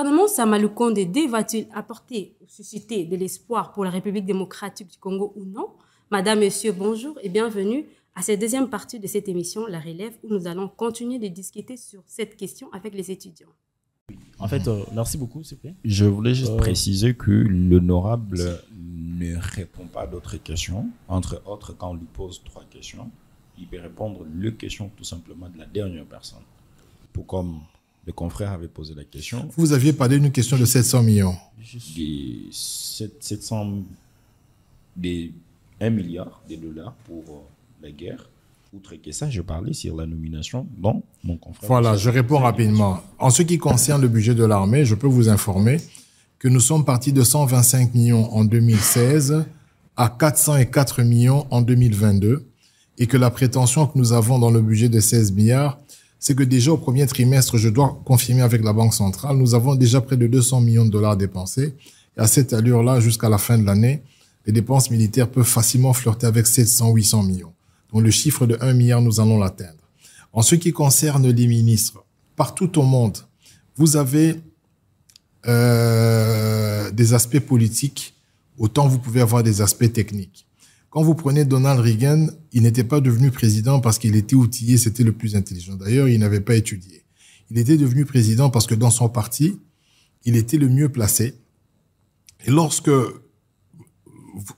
gouvernement Sama Lukonde va-t-il apporter ou susciter de l'espoir pour la République démocratique du Congo ou non? Madame, Monsieur, bonjour et bienvenue à cette deuxième partie de cette émission, La Relève, où nous allons continuer de discuter sur cette question avec les étudiants. En fait, merci beaucoup, s'il vous plaît. Je voulais juste préciser que l'honorable ne répond pas à d'autres questions. Entre autres, quand on lui pose 3 questions, il peut répondre les questions tout simplement de la dernière personne. Pour comme le confrère avait posé la question. Vous aviez parlé d'une question de 700 millions. Des 700, des 1 milliard de dollars pour la guerre. Outre que ça, je parlais sur la nomination dont mon confrère... Voilà, je réponds rapidement. En ce qui concerne le budget de l'armée, je peux vous informer que nous sommes partis de 125 millions en 2016 à 404 millions en 2022 et que la prétention que nous avons dans le budget de 16 milliards, c'est que déjà au premier trimestre, je dois confirmer avec la Banque centrale, nous avons déjà près de 200 millions de dollars dépensés. Et à cette allure-là, jusqu'à la fin de l'année, les dépenses militaires peuvent facilement flirter avec 700-800 millions. Donc le chiffre de 1 milliard, nous allons l'atteindre. En ce qui concerne les ministres, partout au monde, vous avez des aspects politiques, autant vous pouvez avoir des aspects techniques. Quand vous prenez Donald Reagan, il n'était pas devenu président parce qu'il était outillé, c'était le plus intelligent. D'ailleurs, il n'avait pas étudié. Il était devenu président parce que dans son parti, il était le mieux placé. Et lorsque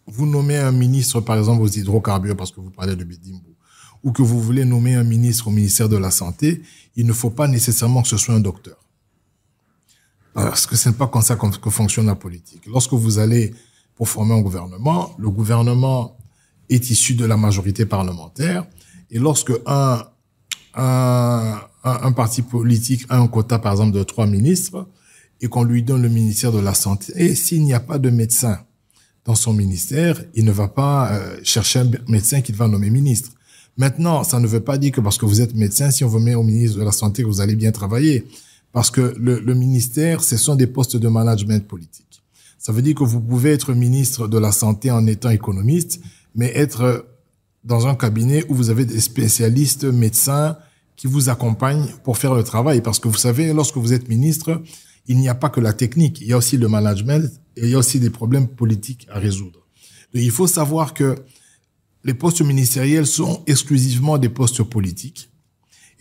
vous nommez un ministre, par exemple, aux hydrocarbures, parce que vous parlez de Bidimbo, ou que vous voulez nommer un ministre au ministère de la Santé, il ne faut pas nécessairement que ce soit un docteur. Parce que ce n'est pas comme ça que fonctionne la politique. Lorsque vous allez pour former un gouvernement, le gouvernement est issu de la majorité parlementaire, et lorsque un parti politique a un quota, par exemple, de 3 ministres, et qu'on lui donne le ministère de la Santé, et s'il n'y a pas de médecin dans son ministère, il ne va pas chercher un médecin qu'il va nommer ministre. Maintenant, ça ne veut pas dire que parce que vous êtes médecin, si on vous met au ministre de la Santé, que vous allez bien travailler. Parce que le ministère, ce sont des postes de management politique. Ça veut dire que vous pouvez être ministre de la Santé en étant économiste, mais être dans un cabinet où vous avez des spécialistes médecins qui vous accompagnent pour faire le travail. Parce que vous savez, lorsque vous êtes ministre, il n'y a pas que la technique, il y a aussi le management et il y a aussi des problèmes politiques à résoudre. Donc, il faut savoir que les postes ministériels sont exclusivement des postes politiques.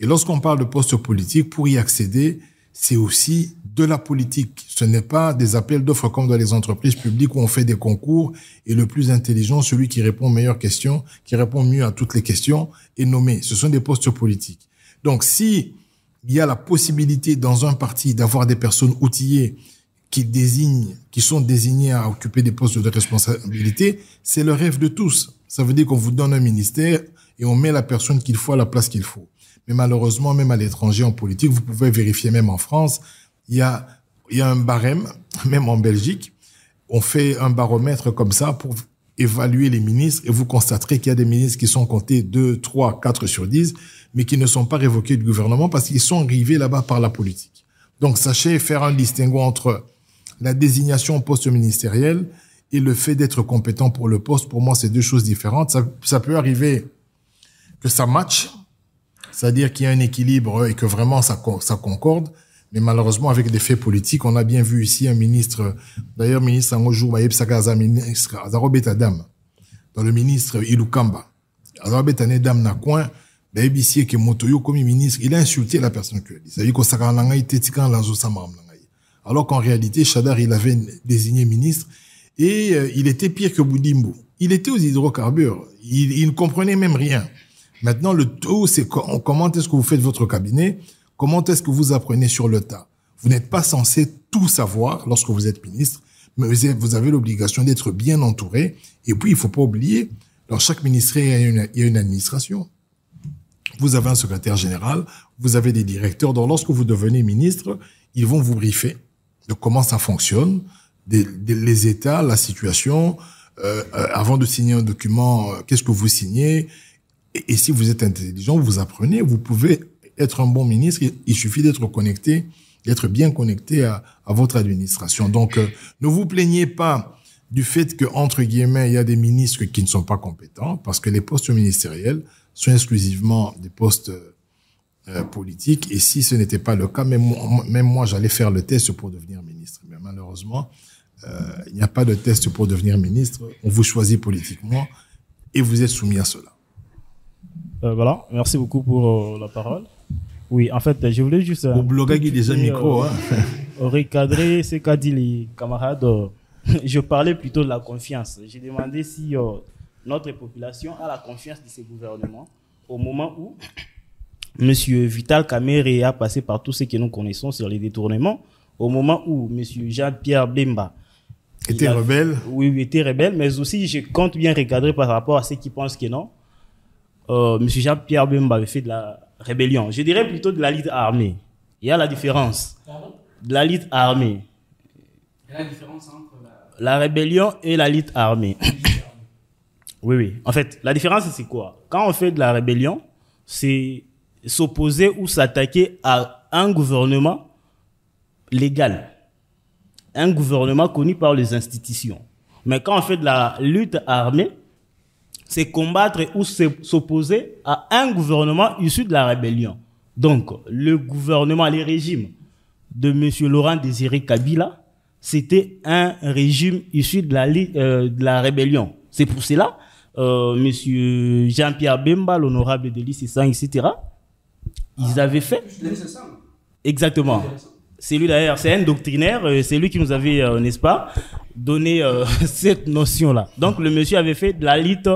Et lorsqu'on parle de postes politiques, pour y accéder, c'est aussi de la politique. Ce n'est pas des appels d'offres comme dans les entreprises publiques où on fait des concours et le plus intelligent, celui qui répond aux meilleures questions, qui répond mieux à toutes les questions, est nommé. Ce sont des postes politiques. Donc, si il y a la possibilité dans un parti d'avoir des personnes outillées qui sont désignées à occuper des postes de responsabilité, c'est le rêve de tous. Ça veut dire qu'on vous donne un ministère et on met la personne qu'il faut à la place qu'il faut. Mais malheureusement, même à l'étranger, en politique, vous pouvez vérifier, même en France, il y a un barème, même en Belgique, on fait un baromètre comme ça pour évaluer les ministres et vous constaterez qu'il y a des ministres qui sont comptés 2, 3, 4 sur 10, mais qui ne sont pas révoqués du gouvernement parce qu'ils sont arrivés là-bas par la politique. Donc, sachez faire un distinguo entre la désignation au poste ministériel et le fait d'être compétent pour le poste. Pour moi, c'est deux choses différentes. Ça peut arriver que ça matche, c'est-à-dire qu'il y a un équilibre et que vraiment ça concorde. Mais malheureusement, avec des faits politiques, on a bien vu ici un ministre, d'ailleurs, ministre Angojou, Maïb Sakaza, ministre Azarobet Adam, dans le ministre Ilukamba. Azarobet Adam n'a coin, Baïbissier qui est Motoyo comme ministre, il a insulté la personne que dit. Ça veut dire qu'on s'accorde tétiquant la Zosamam. Alors qu'en réalité, Chadar, il avait désigné ministre et il était pire que Boudimbo. Il était aux hydrocarbures. Il ne comprenait même rien. Maintenant, le tout, c'est comment est-ce que vous faites votre cabinet? Comment est-ce que vous apprenez sur le tas? Vous n'êtes pas censé tout savoir lorsque vous êtes ministre, mais vous avez l'obligation d'être bien entouré. Et puis, il faut pas oublier, dans chaque ministère, il y a une administration. Vous avez un secrétaire général, vous avez des directeurs. Donc, lorsque vous devenez ministre, ils vont vous briefer de comment ça fonctionne, les états, la situation. Avant de signer un document, qu'est-ce que vous signez? Et si vous êtes intelligent, vous apprenez, vous pouvez être un bon ministre. Il suffit d'être connecté, d'être bien connecté à votre administration. Donc, ne vous plaignez pas du fait que, entre guillemets, il y a des ministres qui ne sont pas compétents, parce que les postes ministériels sont exclusivement des postes politique. Et si ce n'était pas le cas, même moi, j'allais faire le test pour devenir ministre. Mais malheureusement, il n'y a pas de test pour devenir ministre. On vous choisit politiquement et vous êtes soumis à cela. Voilà, merci beaucoup pour la parole. Oui, en fait, je voulais juste... Au blogueur qui déjà micro, recadrer ce qu'a dit les camarades. Je parlais plutôt de la confiance. J'ai demandé si notre population a la confiance de ces gouvernements au moment où M. Vital Kamerhe a passé par tout ce que nous connaissons sur les détournements, au moment où M. Jean-Pierre Bemba était rebelle. Oui, était rebelle, mais aussi je compte bien recadrer par rapport à ceux qui pensent que non. M. Jean-Pierre Bemba avait fait de la rébellion. Je dirais plutôt de la lutte armée. Il y a la différence. De la lutte armée. Il y a la différence entre la rébellion et la lutte armée. Oui. En fait, la différence, c'est quoi? Quand on fait de la rébellion, c'est s'opposer ou s'attaquer à un gouvernement légal. Un gouvernement connu par les institutions. Mais quand on fait de la lutte armée, c'est combattre ou s'opposer à un gouvernement issu de la rébellion. Donc, le gouvernement, les régimes de M. Laurent Désiré Kabila, c'était un régime issu de la rébellion. C'est pour cela, M. Jean-Pierre Bemba, l'honorable Delis Sessang, etc., ils avaient fait... Exactement. C'est lui d'ailleurs, c'est un doctrinaire, c'est lui qui nous avait, n'est-ce pas, donné cette notion-là. Donc le monsieur avait fait de la lutte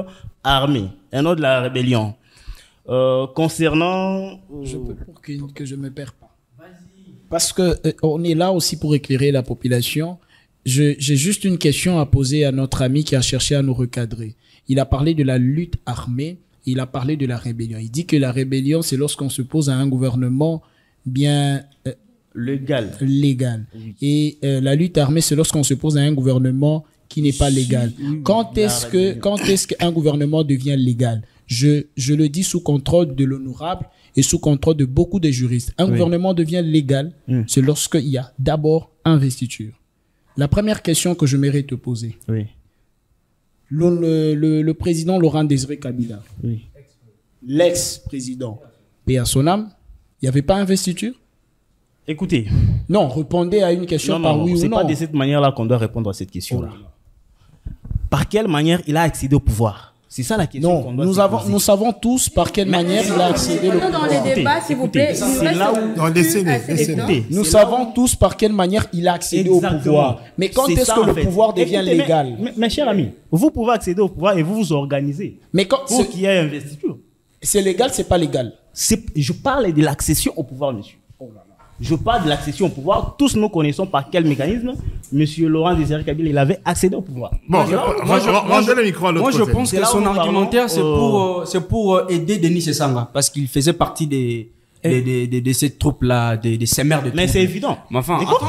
armée, et non de la rébellion. Concernant... Je peux pour que je ne me perds pas. Parce que on est là aussi pour éclairer la population. J'ai juste une question à poser à notre ami qui a cherché à nous recadrer. Il a parlé de la lutte armée, il a parlé de la rébellion. Il dit que la rébellion, c'est lorsqu'on se pose à un gouvernement bien... légal. Oui. Et la lutte armée, c'est lorsqu'on se pose à un gouvernement qui n'est pas légal. Quand est-ce qu'un gouvernement devient légal? Je le dis sous contrôle de l'honorable et sous contrôle de beaucoup de juristes. Un gouvernement devient légal, c'est lorsqu'il y a d'abord investiture. La première question que je mérite te poser. Oui. Le président Laurent Désiré Kabila, l'ex-président, paix à son âme, il n'y avait pas investiture? Écoutez. Non, répondez à une question par oui ou non. C'est pas de cette manière-là qu'on doit répondre à cette question-là. Par quelle manière il a accédé au pouvoir? C'est ça la question qu'on doit se poser. Nous savons tous par quelle manière il a accédé au pouvoir. Dans les débats, s'il vous plaît. C'est là où... Non, laissez-les. Nous savons tous par quelle manière il a accédé au pouvoir. Mais quand est-ce que le pouvoir devient légal? Mes chers amis, vous pouvez accéder au pouvoir et vous vous organisez. Mais quand pour qu'il y ait investiture. C'est légal, c'est pas légal. Je parle de l'accession au pouvoir, monsieur. Je parle de l'accession au pouvoir. Tous nous connaissons par quel mécanisme M. Laurent Désiré Kabila il avait accédé au pouvoir. Bon, rangez le micro à l'autre côté. Moi, je pense que son argumentaire, c'est pour aider Denis Sessanga, parce qu'il faisait partie de ces troupes-là, de ces mères de troupes. Mais c'est évident. Mais enfin, attends.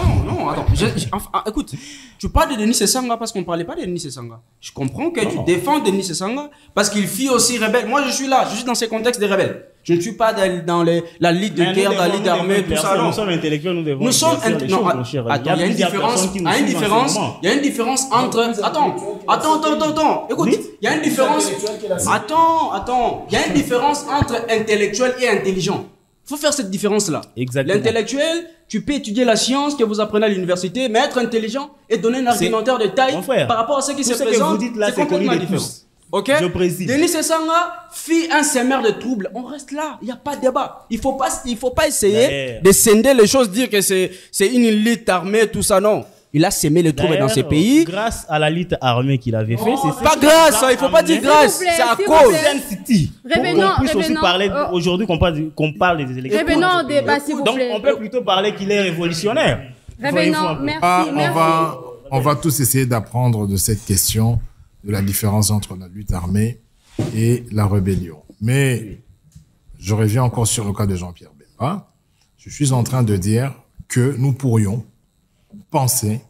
Écoute, tu parles de Denis Sessanga parce qu'on ne parlait pas de Denis Sessanga. Je comprends que tu défends Denis Sessanga parce qu'il fut aussi rebelle. Moi, je suis là, je suis dans ces contextes des rebelles. Je ne suis pas dans la ligue de guerre, la ligue d'armée, tout ça. Nous sommes intellectuels, nous devons. Nous sommes Attends, il y a une différence. Il y a une différence entre. Attends. Écoute, il y a une différence. Attends. Il y a une différence entre intellectuel et intelligent. Il faut faire cette différence-là. Exactement. L'intellectuel, tu peux étudier la science que vous apprenez à l'université, mais être intelligent et donner un argumentaire de taille par rapport à ce qui se présente, c'est complètement différent. Ok? Je préside. Denis Sessanga fit un semeur de troubles. On reste là. Il n'y a pas de débat. Il faut pas essayer de scinder les choses, dire que c'est une lutte armée, tout ça. Non. Il a semé les troubles dans ces pays. Grâce à la lutte armée qu'il avait fait, c'est pas grâce, il faut pas dire grâce. C'est à cause. On peut aussi parler, aujourd'hui qu'on parle des élections. Revenons au débat, s'il vous plaît. Donc, on peut plutôt parler qu'il est révolutionnaire. Revenons, merci. On va tous essayer d'apprendre de cette question de la différence entre la lutte armée et la rébellion. Mais je reviens encore sur le cas de Jean-Pierre Bemba. Je suis en train de dire que nous pourrions penser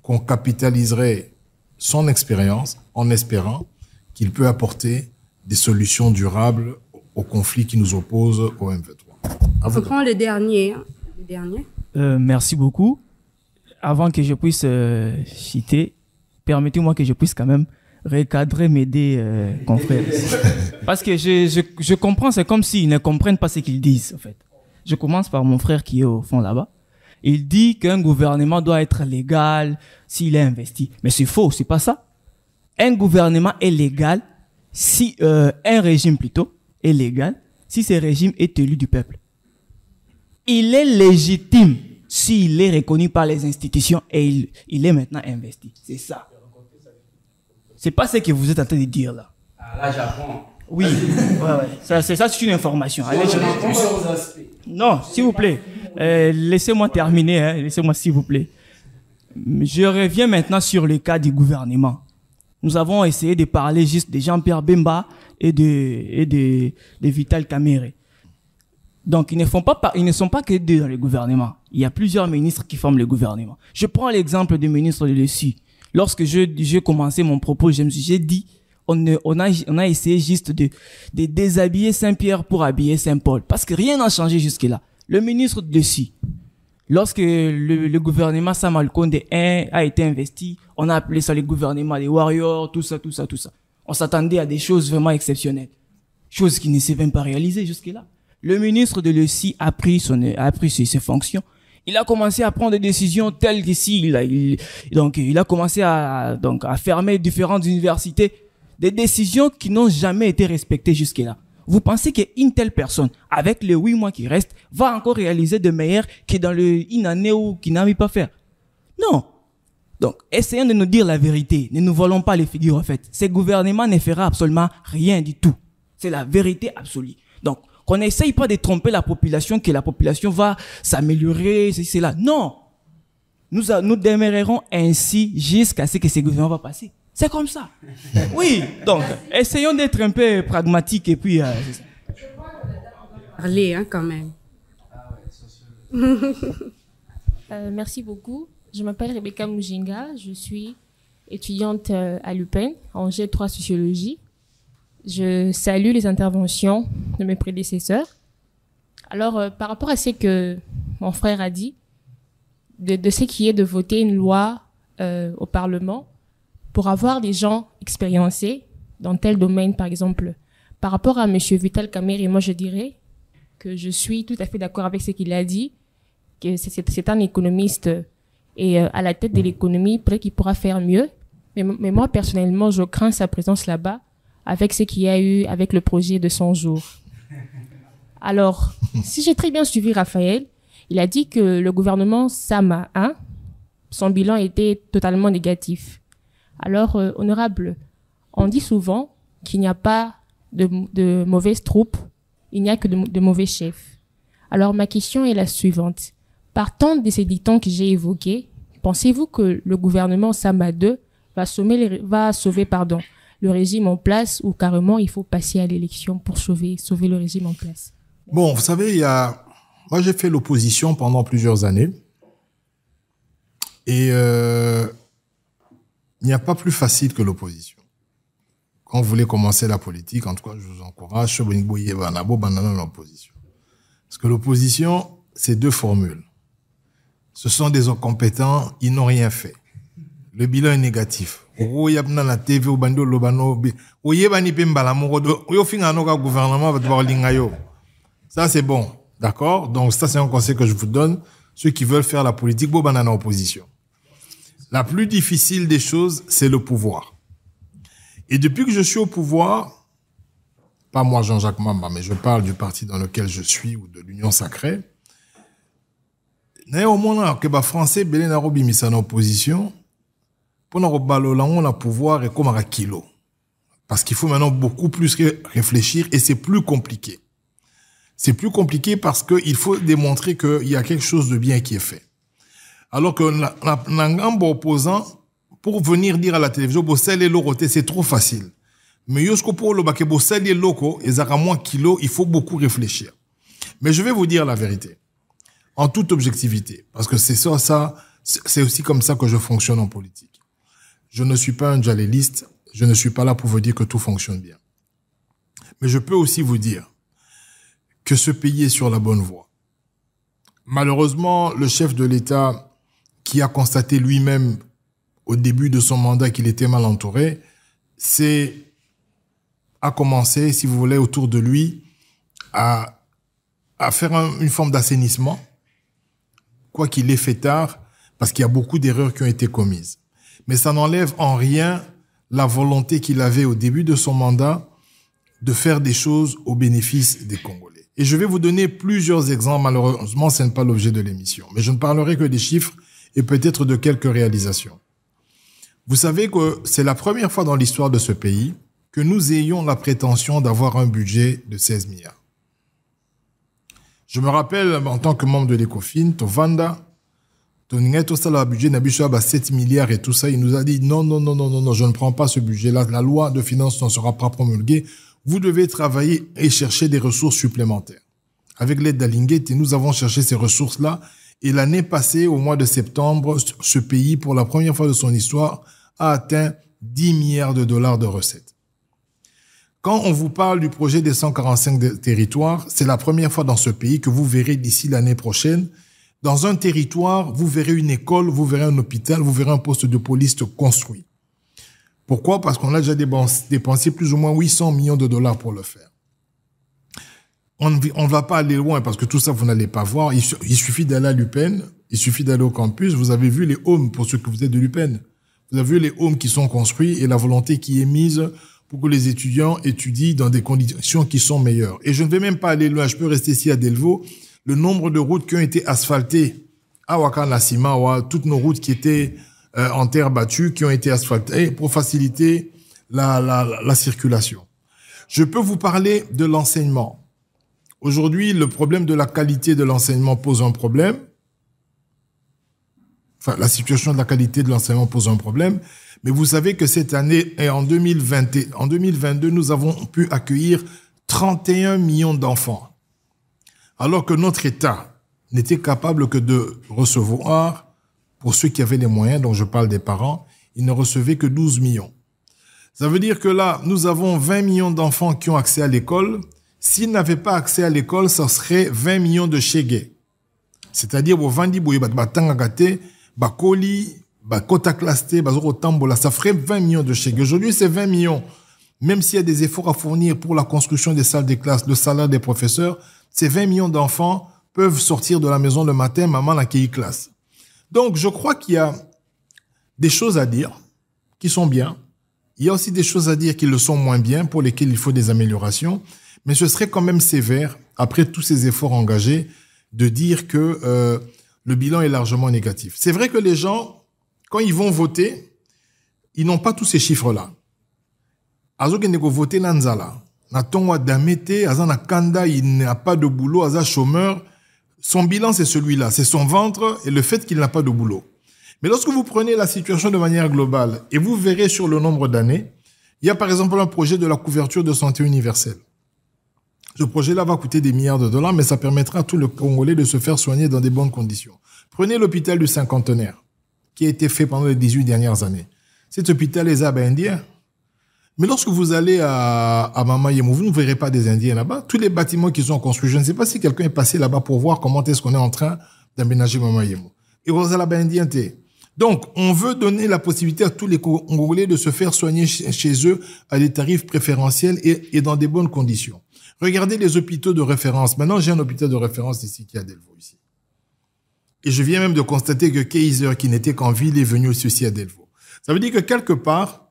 qu'on capitaliserait son expérience en espérant qu'il peut apporter des solutions durables aux conflits qui nous opposent au M23. Je prends le dernier. Merci beaucoup. Avant que je puisse citer, permettez-moi que je puisse quand même recadrer, m'aider, confrère. Parce que je comprends, c'est comme s'ils ne comprennent pas ce qu'ils disent, en fait. Je commence par mon frère qui est au fond là-bas. Il dit qu'un gouvernement doit être légal s'il est investi. Mais c'est faux, c'est pas ça. Un gouvernement est légal si, un régime plutôt, est légal si ce régime est élu du peuple. Il est légitime s'il est reconnu par les institutions et il est maintenant investi. C'est ça. C'est pas ce que vous êtes en train de dire là. Ah, là, j'apprends. Oui, ouais. Ça, c'est une information. Allez, non, s'il vous plaît. Laissez-moi terminer, hein. Laissez-moi, s'il vous plaît. Je reviens maintenant sur le cas du gouvernement. Nous avons essayé de parler juste de Jean-Pierre Bemba et de Vital Kamerhe. Donc, ils ne sont pas que deux dans le gouvernement. Il y a plusieurs ministres qui forment le gouvernement. Je prends l'exemple du ministre de l'ESI. Lorsque j'ai commencé mon propos, j'ai dit, on a essayé juste de déshabiller Saint-Pierre pour habiller Saint-Paul. Parce que rien n'a changé jusque-là. Le ministre de l'ESI, lorsque le gouvernement Sam Al-Konde a été investi, on a appelé ça le gouvernement des warriors, tout ça. On s'attendait à des choses vraiment exceptionnelles. Choses qui ne s'est même pas réalisées jusque-là. Le ministre de l'ESI a pris ses fonctions. Il a commencé à prendre des décisions telles qu'ici, il a commencé à fermer différentes universités. Des décisions qui n'ont jamais été respectées jusque-là. Vous pensez qu'une telle personne, avec les 8 mois qui restent, va encore réaliser de meilleur que dans une année où qu'il n'a pas faire? Non. Donc, essayons de nous dire la vérité. Ne nous volons pas les figures, en fait. Ce gouvernement ne fera absolument rien du tout. C'est la vérité absolue. Donc, qu'on n'essaye pas de tromper la population, que la population va s'améliorer, c'est là. Non. Nous demeurerons ainsi jusqu'à ce que ce gouvernement va passer. C'est comme ça. Oui. Donc, essayons d'être un peu pragmatiques et puis, c'est ça. Parler, hein, quand même. Merci beaucoup. Je m'appelle Rebecca Mujinga. Je suis étudiante à l'UPEN en G3 sociologie. Je salue les interventions de mes prédécesseurs. Alors, par rapport à ce que mon frère a dit, de ce qui est de voter une loi au Parlement pour avoir des gens expérimentés dans tel domaine, par exemple. Par rapport à Monsieur Vital Kamerhe, moi je dirais que je suis tout à fait d'accord avec ce qu'il a dit, que c'est un économiste et à la tête de l'économie, peut-être qu'il pourra faire mieux. Mais moi, personnellement, je crains sa présence là-bas avec ce qu'il y a eu avec le projet de 100 jours. Alors, si j'ai très bien suivi Raphaël, il a dit que le gouvernement Sama 1, son bilan était totalement négatif. Alors, honorable, on dit souvent qu'il n'y a pas de mauvaises troupes, il n'y a que de mauvais chefs. Alors, ma question est la suivante. Partant de ces dictons que j'ai évoqués, pensez-vous que le gouvernement Sama 2 va sauver le régime en place ou carrément il faut passer à l'élection pour sauver le régime en place? Bon, vous savez, moi j'ai fait l'opposition pendant plusieurs années et il n'y a pas plus facile que l'opposition. Quand vous voulez commencer la politique, en tout cas, je vous encourage, l'opposition. Parce que l'opposition, c'est 2 formules. Ce sont des incompétents, ils n'ont rien fait. Le bilan est négatif. Ça, c'est bon. D'accord? Donc, ça, c'est un conseil que je vous donne. Ceux qui veulent faire la politique, banana opposition. La plus difficile des choses, c'est le pouvoir. Et depuis que je suis au pouvoir, pas moi Jean-Jacques Mamba, mais je parle du parti dans lequel je suis ou de l'Union Sacrée, au moins, que les Français, belé na robi mis en opposition, pour na robalo là, on a pouvoir et comme un kilo. Parce qu'il faut maintenant beaucoup plus réfléchir et c'est plus compliqué. C'est plus compliqué parce qu'il faut démontrer qu'il y a quelque chose de bien qui est fait. Alors que l'angambo opposant, pour venir dire à la télévision, bossel et loroté, c'est trop facile. Mais yosko pour le baké bossel et loko, et zara moins kilo, il faut beaucoup réfléchir. Mais je vais vous dire la vérité. En toute objectivité. Parce que c'est ça, c'est aussi comme ça que je fonctionne en politique. Je ne suis pas un djaléliste. Je ne suis pas là pour vous dire que tout fonctionne bien. Mais je peux aussi vous dire que ce pays est sur la bonne voie. Malheureusement, le chef de l'État, qui a constaté lui-même au début de son mandat qu'il était mal entouré, a commencé, si vous voulez, autour de lui, à faire une forme d'assainissement, quoi qu'il ait fait tard, parce qu'il y a beaucoup d'erreurs qui ont été commises. Mais ça n'enlève en rien la volonté qu'il avait au début de son mandat de faire des choses au bénéfice des Congolais. Et je vais vous donner plusieurs exemples. Malheureusement, ce n'est pas l'objet de l'émission. Mais je ne parlerai que des chiffres et peut-être de quelques réalisations. Vous savez que c'est la première fois dans l'histoire de ce pays que nous ayons la prétention d'avoir un budget de 16 milliards. Je me rappelle, en tant que membre de l'ECOFIN, Tovanda, Toningeto, ça, le budget n'habitué à 7 milliards et tout ça, il nous a dit non, je ne prends pas ce budget-là. La loi de finances ne sera pas promulguée. Vous devez travailler et chercher des ressources supplémentaires. Avec l'aide d'Alinguete, nous avons cherché ces ressources-là. Et l'année passée, au mois de septembre, ce pays, pour la première fois de son histoire, a atteint 10 milliards de dollars de recettes. Quand on vous parle du projet des 145 territoires, c'est la première fois dans ce pays que vous verrez d'ici l'année prochaine, dans un territoire, vous verrez une école, vous verrez un hôpital, vous verrez un poste de police construit. Pourquoi? Parce qu'on a déjà dépensé plus ou moins 800 millions de dollars pour le faire. On ne va pas aller loin parce que tout ça, vous n'allez pas voir. Il suffit d'aller à l'UPEN, il suffit d'aller au campus. Vous avez vu les homes, pour ceux que vous êtes de l'UPEN. Vous avez vu les homes qui sont construits et la volonté qui est mise pour que les étudiants étudient dans des conditions qui sont meilleures. Et je ne vais même pas aller loin. Je peux rester ici à Delvaux. Le nombre de routes qui ont été asphaltées à Wakana-Sima, toutes nos routes qui étaient en terre battue, qui ont été asphaltées pour faciliter la circulation. Je peux vous parler de l'enseignement. Aujourd'hui, le problème de la qualité de l'enseignement pose un problème. Enfin, la situation de la qualité de l'enseignement pose un problème. Mais vous savez que cette année, et en 2022, nous avons pu accueillir 31 millions d'enfants. Alors que notre État n'était capable que de recevoir, pour ceux qui avaient les moyens, dont je parle des parents, ils ne recevaient que 12 millions. Ça veut dire que là, nous avons 20 millions d'enfants qui ont accès à l'école. S'ils n'avaient pas accès à l'école, ça serait 20 millions de chégués. C'est-à-dire, ça ferait 20 millions de chégués. Aujourd'hui, c'est 20 millions. Même s'il y a des efforts à fournir pour la construction des salles de classe, le salaire des professeurs, ces 20 millions d'enfants peuvent sortir de la maison le matin, maman l'accueille classe. Donc, je crois qu'il y a des choses à dire qui sont bien. Il y a aussi des choses à dire qui le sont moins bien, pour lesquelles il faut des améliorations. Mais ce serait quand même sévère, après tous ces efforts engagés, de dire que le bilan est largement négatif. C'est vrai que les gens, quand ils vont voter, ils n'ont pas tous ces chiffres-là. Azokeneko voter nanzala. Natongwa damete, azana kanda, il n'a pas de boulot, aza chômeur. Son bilan, c'est celui-là. C'est son ventre et le fait qu'il n'a pas de boulot. Mais lorsque vous prenez la situation de manière globale et vous verrez sur le nombre d'années, il y a par exemple un projet de la couverture de santé universelle. Ce projet-là va coûter des milliards de dollars, mais ça permettra à tout le Congolais de se faire soigner dans des bonnes conditions. Prenez l'hôpital du Cinquantenaire, qui a été fait pendant les 18 dernières années. Cet hôpital est indien. Mais lorsque vous allez à Mamayemo, vous ne verrez pas des Indiens là-bas. Tous les bâtiments qui sont construits, je ne sais pas si quelqu'un est passé là-bas pour voir comment est-ce qu'on est en train d'aménager Mamayemo. Et vous allez là-bas indien. Donc, on veut donner la possibilité à tous les Congolais de se faire soigner chez eux à des tarifs préférentiels et dans des bonnes conditions. Regardez les hôpitaux de référence. Maintenant, j'ai un hôpital de référence ici qui est à Delvaux ici. Et je viens même de constater que Kaiser, qui n'était qu'en ville, est venu aussi à Delvaux. Ça veut dire que quelque part,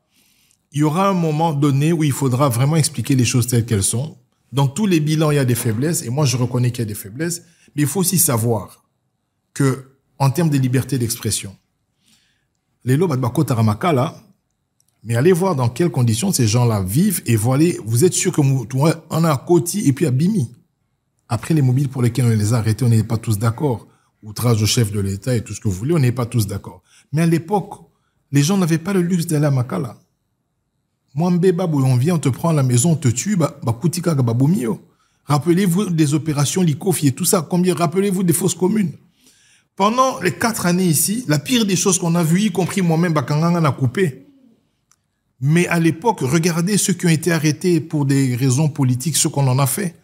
il y aura un moment donné où il faudra vraiment expliquer les choses telles qu'elles sont. Dans tous les bilans, il y a des faiblesses, et moi je reconnais qu'il y a des faiblesses, mais il faut aussi savoir que, en termes de liberté d'expression, les lots Badbako Taramaka, là, mais allez voir dans quelles conditions ces gens-là vivent, et vous êtes sûr que on a à Koti et puis à Bimi. Après les mobiles pour lesquels on les a arrêtés, on n'est pas tous d'accord. Outrage au chef de l'État et tout ce que vous voulez, on n'est pas tous d'accord. Mais à l'époque, les gens n'avaient pas le luxe d'aller à Makala. Mwambe Babou, on vient, on te prend à la maison, on te tue, Kutika Babumio. Rappelez-vous des opérations Likofi et tout ça. Rappelez-vous des fosses communes. Pendant les 4 années ici, la pire des choses qu'on a vues, y compris moi-même, Bakanganga n'a coupé. Mais à l'époque, regardez ceux qui ont été arrêtés pour des raisons politiques, ce qu'on en a fait.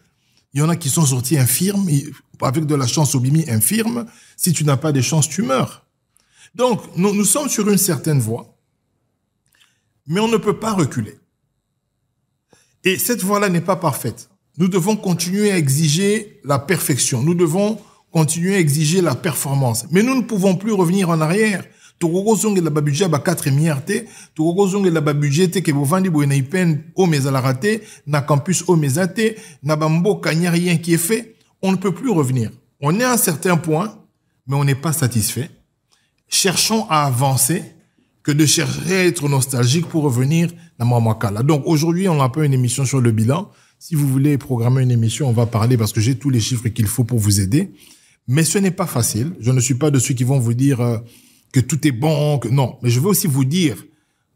Il y en a qui sont sortis infirmes, avec de la chance au Bimi infirme. Si tu n'as pas de chance, tu meurs. Donc, nous sommes sur une certaine voie. Mais on ne peut pas reculer. Et cette voie-là n'est pas parfaite. Nous devons continuer à exiger la perfection. Nous devons continuer à exiger la performance. Mais nous ne pouvons plus revenir en arrière. Togogo zonge la budget ba 4 milliards te, togogo zonge la budget te ke bovandi boena ipen au mezalarate, na campus au mezate, na bambo kanya rien qui est fait. On ne peut plus revenir. On est à un certain point, mais on n'est pas satisfait. Cherchons à avancer que de chercher à être nostalgique pour revenir dans Mamakala. Donc aujourd'hui, on n'a pas une émission sur le bilan. Si vous voulez programmer une émission, on va parler parce que j'ai tous les chiffres qu'il faut pour vous aider. Mais ce n'est pas facile. Je ne suis pas de ceux qui vont vous dire que tout est bon, que non. Mais je veux aussi vous dire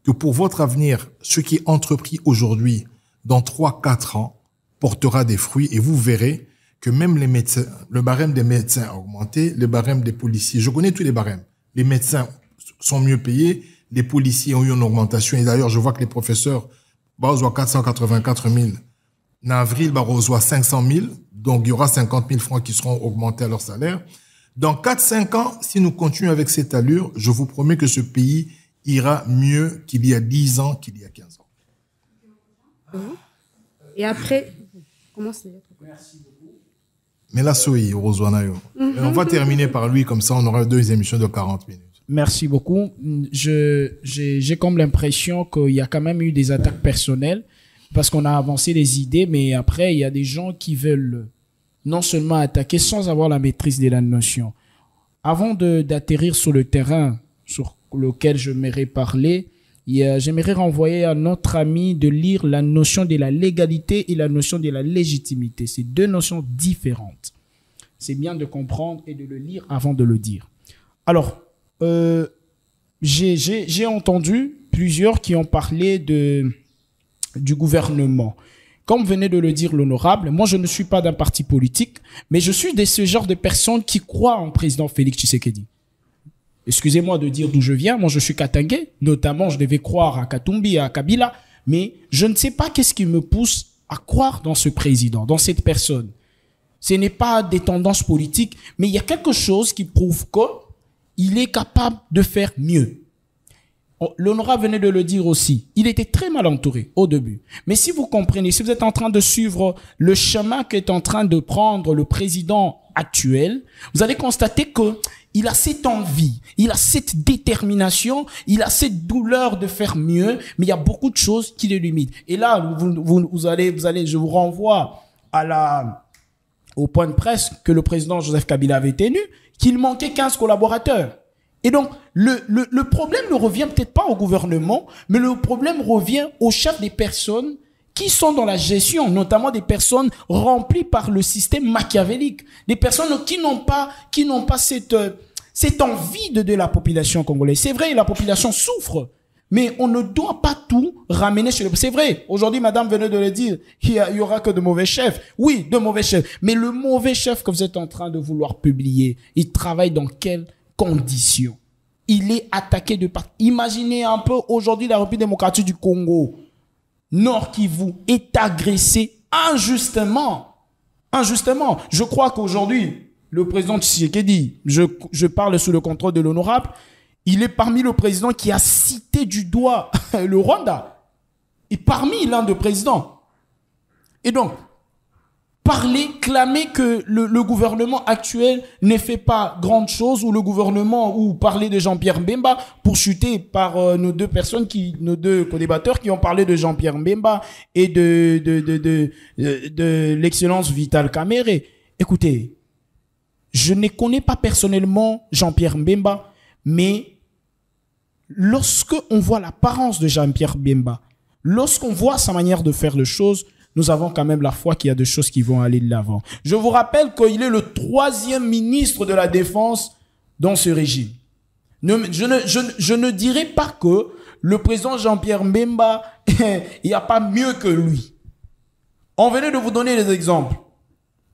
que pour votre avenir, ce qui est entrepris aujourd'hui, dans 3-4 ans, portera des fruits et vous verrez que même les médecins, le barème des médecins a augmenté, le barème des policiers. Je connais tous les barèmes. Les médecins sont mieux payés, les policiers ont eu une augmentation et d'ailleurs, je vois que les professeurs, reçoivent 484 000. En avril, reçoivent 500 000. Donc, il y aura 50 000 francs qui seront augmentés à leur salaire. Dans 4-5 ans, si nous continuons avec cette allure, je vous promets que ce pays ira mieux qu'il y a 10 ans, qu'il y a 15 ans. Et après, comment c'est? Merci beaucoup. Mais là, soyez, on va terminer par lui, comme ça on aura 2 émissions de 40 minutes. Merci beaucoup. J'ai comme l'impression qu'il y a quand même eu des attaques personnelles parce qu'on a avancé des idées, mais après, il y a des gens qui veulent non seulement attaquer sans avoir la maîtrise de la notion. Avant d'atterrir sur le terrain sur lequel j'aimerais parler, j'aimerais renvoyer à notre ami de lire la notion de la légalité et la notion de la légitimité. C'est 2 notions différentes. C'est bien de comprendre et de le lire avant de le dire. Alors, j'ai entendu plusieurs qui ont parlé du gouvernement. Comme venait de le dire l'honorable, moi je ne suis pas d'un parti politique, mais je suis de ce genre de personnes qui croient en président Félix Tshisekedi. Excusez-moi de dire d'où je viens, moi je suis Katangais, notamment je devais croire à Katumbi, à Kabila, mais je ne sais pas qu'est-ce qui me pousse à croire dans ce président, dans cette personne. Ce n'est pas des tendances politiques, mais il y a quelque chose qui prouve qu'il est capable de faire mieux. L'honorable venait de le dire aussi. Il était très mal entouré au début. Mais si vous comprenez, si vous êtes en train de suivre le chemin qu'est en train de prendre le président actuel, vous allez constater que il a cette envie, il a cette détermination, il a cette douleur de faire mieux, mais il y a beaucoup de choses qui le limitent. Et là, vous allez, je vous renvoie au point de presse que le président Joseph Kabila avait tenu, qu'il manquait 15 collaborateurs. Et donc, le problème ne revient peut-être pas au gouvernement, mais le problème revient aux chefs des personnes qui sont dans la gestion, notamment des personnes remplies par le système machiavélique, des personnes qui n'ont pas cette envie de la population congolaise. C'est vrai, la population souffre, mais on ne doit pas tout ramener chez le... C'est vrai, aujourd'hui, madame venait de le dire, il y aura que de mauvais chefs. Oui, de mauvais chefs. Mais le mauvais chef que vous êtes en train de vouloir publier, il travaille dans quelles conditions? Il est attaqué de partout. Imaginez un peu aujourd'hui la République démocratique du Congo, Nord Kivu, est agressé injustement. Injustement. Je crois qu'aujourd'hui, le président Tshisekedi, je parle sous le contrôle de l'honorable, il est parmi le président qui a cité du doigt le Rwanda. Et parmi l'un des présidents. Et donc, clamer que le gouvernement actuel ne fait pas grande chose, ou le gouvernement, ou parler de Jean-Pierre Mbemba, pour chuter par nos deux co-débatteurs qui ont parlé de Jean-Pierre Mbemba et de l'excellence Vital Kamerhe. Écoutez, je ne connais pas personnellement Jean-Pierre Mbemba, mais lorsque on voit l'apparence de Jean-Pierre Mbemba, lorsqu'on voit sa manière de faire les choses, nous avons quand même la foi qu'il y a des choses qui vont aller de l'avant. Je vous rappelle qu'il est le 3e ministre de la Défense dans ce régime. Je ne dirais pas que le président Jean-Pierre Mbemba, il n'y a pas mieux que lui. On venait de vous donner des exemples.